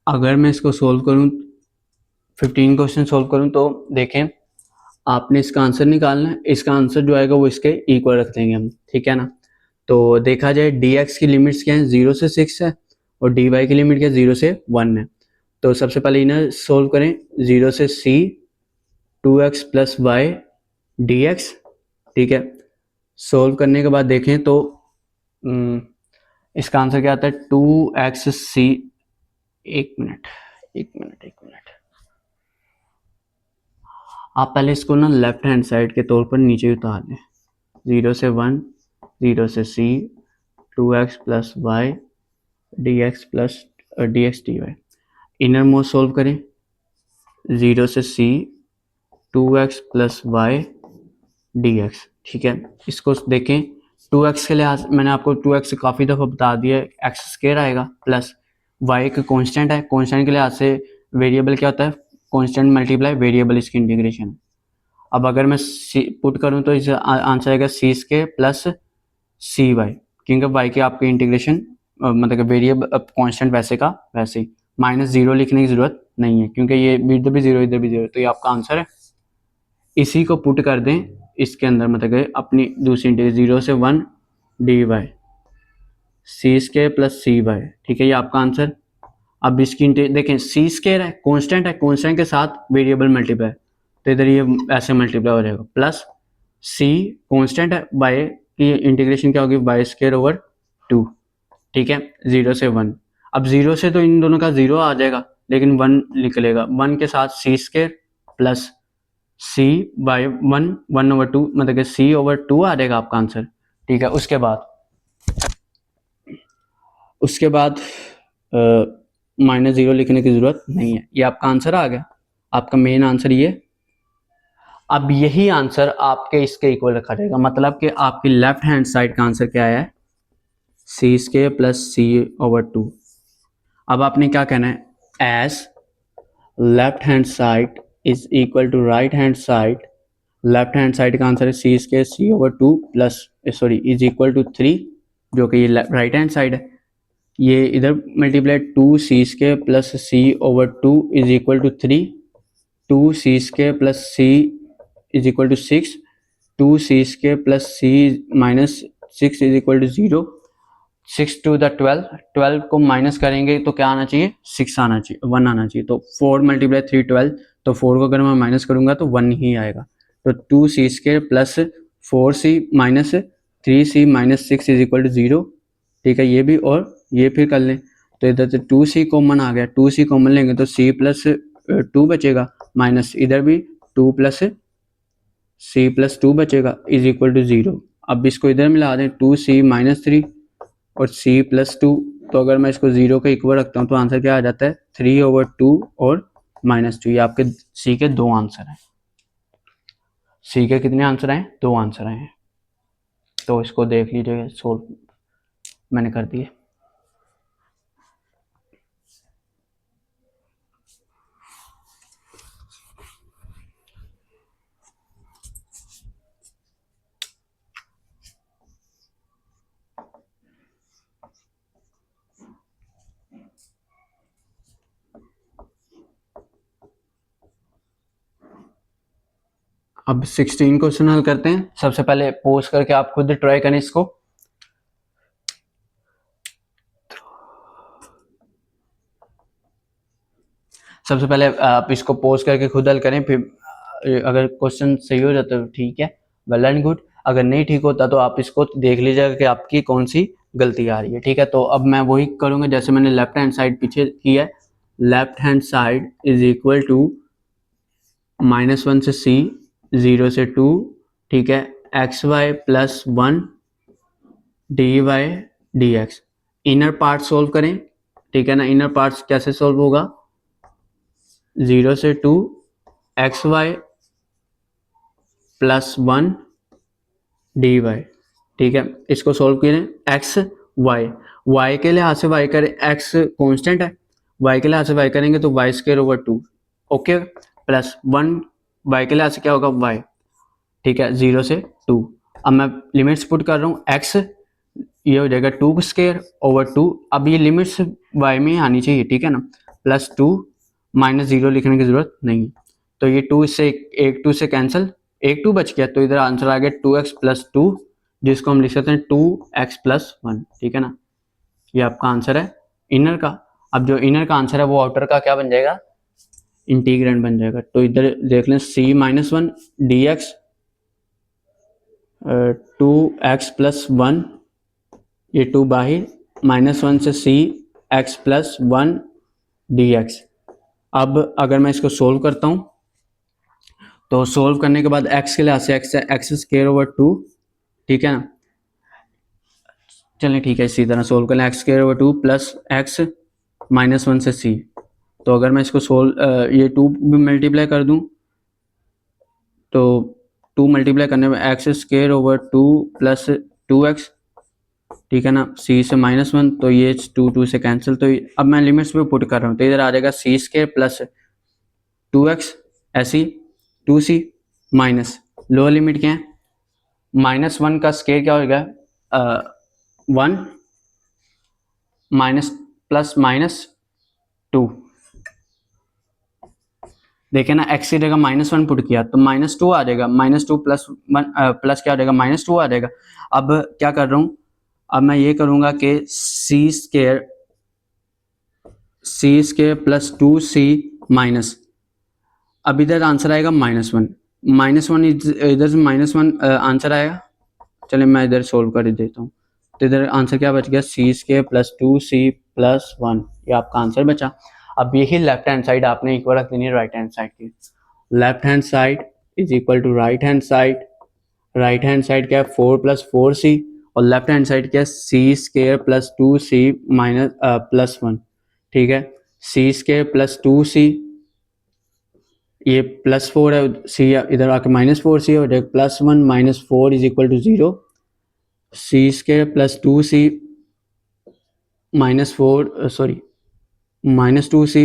अगर मैं इसको सोल्व करूं 15 क्वेश्चन सोल्व करूं तो देखें आपने इसका आंसर निकालना है, इसका आंसर जो आएगा वो इसके इक्वल रख देंगे हम, ठीक है ना। तो देखा जाए dx की लिमिट्स क्या है, 0 से 6 है और dy की लिमिट क्या है, 0 से 1 है। तो सबसे पहले इन्हें सोल्व करें, 0 से c 2x plus y dx, ठीक है। सोल्व करने के बाद देखें तो इसका आंसर क्या आता है, 2x c, एक मिनट आप पहले इसको ना लेफ्ट हैंड साइड के तौर पर नीचे उतार दें, 0 से 1, 0 से c 2x plus y dx plus dx dy। Innermost solve करें, 0 से c 2x plus y dx, ठीक है। इसको देखें 2x के लिए मैंने आपको 2x से काफ़ी दफ़ा बता दिया, एक्स स्क्वायर आएगा प्लस y एक कांस्टेंट है, कांस्टेंट के लिहाज से वेरिएबल क्या होता है, कांस्टेंट मल्टीप्लाई वेरिएबल, इसकी इंटीग्रेशन। अब अगर मैं पुट करूं तो इस आंसर आएगा सी स्क्वायर प्लस सी वाई, क्योंकि y की आपकी इंटीग्रेशन मतलब वेरिएबल कांस्टेंट वैसे का वैसे ही, -0 लिखने की ज़रूरत नहीं है क्योंकि ये इधर भी 0 इधर भी 0, तो ये आपका आंसर है। इसी को पुट कर दें इसके अंदर, मतलब अपनी दूसरी इंटीग्रेशन 0 से 1 D Y C square plus C Y, ठीक है, ये आपका आंसर। अब इसकी देखें सी स्क्वायर है, कांस्टेंट के साथ वेरिएबल मल्टीप्लाई, तो इधर ये ऐसे मल्टीप्लाई हो जाएगा, प्लस सी कांस्टेंट है, बाय की इंटीग्रेशन क्या होगी, वाई स्क्वायर ओवर 2, ठीक है, 0 से 1। अब 0 से तो इन दोनों का 0 आ जाएगा, लेकिन 1 निकलेगा, 1 के साथ सी स्क्वायर प्लस सी बाय 1/2, मतलब कि सी ओवर 2 आ जाएगा आपका आंसर, ठीक है। उसके बाद -0 लिखने की ज़रूरत नहीं है, ये आपका आंसर आ गया, आपका मेन आंसर ये। अब यही आंसर आपके इसके इक्वल रखा जाएगा, मतलब कि आपकी लेफ्ट हैंड साइड का आंसर क्या है, C square plus C over 2। अब आपने क्या कहना है, as left hand side is equal to right hand side, left hand side का आंसर है C square C over 2 plus sorry is equal to 3, जो कि ये राइट हैंड साइड है। ये इधर multiply 2c square plus C over 2 is equal to 3, 2c square plus C is equal to 6, 2c square plus C minus 6 is equal to 0, 6 to the 12, 12 को minus करेंगे तो क्या आना चाहिए, 6 आना चाहिए, 1 आना चाहिए। तो 4 मल्टीप्लाई 3 12, तो 4 को अगर मैं माइनस करूंगा तो 1 ही आएगा। तो 2c square plus 4c minus 3c minus 6 is equal to 0, ठीक है, ये भी और ये फिर कर लें, तो इधर से 2c कॉमन आ गया, 2c कॉमन लेंगे तो c प्लस 2 बचेगा, माइनस इधर भी 2 प्लस c प्लस 2 बचेगा इज इक्वल टू 0। अब इसको इधर मिला दें, 2c माइनस 3 और c प्लस 2, तो अगर मैं इसको 0 के इक्वल रखता हूँ तो आंसर क्या आ जाता है, 3 ओवर 2 और -2। ये आपके c के 2 आंसर हैं, c के कितने आंसर हैं, 2 आंसर हैं। तो इसको देख लीजिएगा, सोल्व मैंने कर दिए। अब 16 क्वेश्चन हल करते हैं। सबसे पहले पोज करके आप खुद ट्राई करें इसको। सबसे पहले आप इसको पोज करके खुद हल करें, फिर अगर क्वेश्चन सही हो जाता है तो ठीक है, वेल एंड गुड। अगर नहीं ठीक होता तो आप इसको देख लीजिएगा कि आपकी कौन सी गलती आ रही है, ठीक है। तो अब मैं वही करूँगा जैसे मैंने लेफ्ट हैंड साइड पीछे की है। Left hand side is equal to -1 से c, 0 से 2, ठीक है, xy plus 1 dy dx। Inner part solve करें, ठीक है ना। इनर पार्ट्स कैसे सोल्व होगा, 0 से 2 xy प्लस 1 dy, ठीक है। इसको सोल्व करें, x y के लिहाज से y करें, x कांस्टेंट है, y के लिहाज से y करेंगे तो y square over 2, okay, plus 1 y के लिहाज से क्या होगा y, ठीक है, 0 से 2। अब मैं लिमिट्स पुट कर रहा हूँ, x ये हो जाएगा 2 स्क्वायर ओवर 2। अब ये लिमिट्स y में आनी चाहिए, ठीक है ना, प्लस 2 माइनस 0 लिखने की ज़रूरत नहीं। तो ये 2 इससे एक 2 से कैंसिल, एक 2 बच गया, तो इधर आंसर आ गया 2x प्लस 2, जिसको हम लिख सकते हैं 2x प्लस 1, ठीक है ना। ये आपका आंसर है इनर का। अब जो इनर का आंसर है वो आउटर का क्या बन जाएगा, इंटीग्रेंड बन जाएगा। तो इधर देख लें c minus 1 D x 2x plus 1, ये 2 बाहर, माइनस 1 से c x plus 1 D x. अब अगर मैं इसको सोल्व करता हूँ तो सोल्व करने के बाद x के लिहाज से एक्स स्क्वायर ओवर 2, ठीक है ना। चलें ठीक है, इसी तरह सोल्व कर लें, x square over 2 plus x minus 1 से c। तो अगर मैं इसको सोल्व ये 2 भी मल्टीप्लाई कर दूं तो 2 मल्टीप्लाई करने में x square over 2 plus 2x, ठीक है ना, c से माइनस 1, तो ये 2 से कैंसिल। तो अब मैं लिमिट्स पे पुट कर रहा हूँ, तो इधर आ जाएगा c स्क्वायर प्लस 2x ऐसी 2c माइनस लोअर लिमिट क्या है, माइनस 1 का स्क्वायर क्या होगा 1 माइनस प्लस माइनस 2, देखे ना, x की जगह माइनस 1 पुट किया तो माइनस 2 आ जाएगा, माइनस 2 प्लस 1 प्लस क्या आ जाएगा, माइनस 2 आ जाएगा। अब क्या कर रहा हूँ, अब मैं ये करूँगा कि c square plus 2c minus, अब इधर आंसर आएगा -1 इधर से -1 आंसर आएगा। चलिए मैं इधर सोल्व कर देता हूँ, तो इधर आंसर क्या बच गया, c square plus 2c plus 1, ये आपका आंसर बचा। अब यही लेफ्ट हैंड साइड आपने इक्वल रख देनी है राइट हैंड साइड की। Left hand side is equal to right hand side, right hand side क्या है 4 प्लस 4c, और लेफ्ट हैंड साइड क्या है c square plus 2c minus plus 1, ठीक है। c स्क्वायर प्लस 2c, ये प्लस 4 है, c इधर आके -4c हो जाएगा, plus 1 minus 4 is equal to 0, c square plus 2c minus 4 sorry minus 2c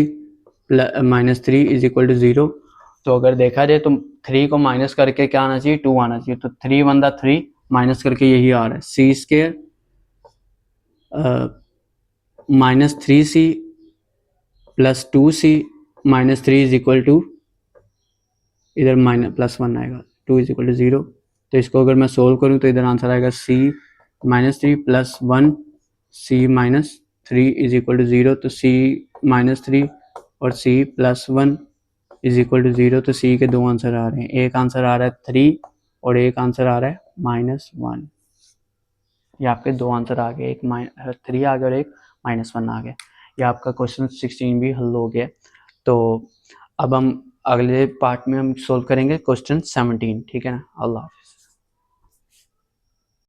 minus 3 is equal to 0। तो अगर देखा जाए तो 3 को माइनस करके क्या आना चाहिए, 2 आना चाहिए, तो 3 वन दा 3 माइनस करके यही आ रहा है, c square minus 3c plus 2c minus 3 is equal to, इधर माइनस प्लस 1 आएगा, 2 इज इक्वल टू 0। तो इसको अगर मैं सोल्व करूँ तो इधर आंसर आएगा c minus 3 plus 1 c minus 3 is equal to 0। तो c माइनस 3 और c plus 1 is equal to 0। तो c के दो आंसर आ रहे हैं, एक आंसर आ रहा है 3 और एक आंसर आ रहा है -1। ये आपके दो आंसर आ गए, एक 3 आ गया और एक -1 आ गया। ये आपका क्वेश्चन 16 भी हल हो गया। तो अब हम अगले पार्ट में हम सोल्व करेंगे क्वेश्चन 17, ठीक है ना। अल्लाह हाफिज़।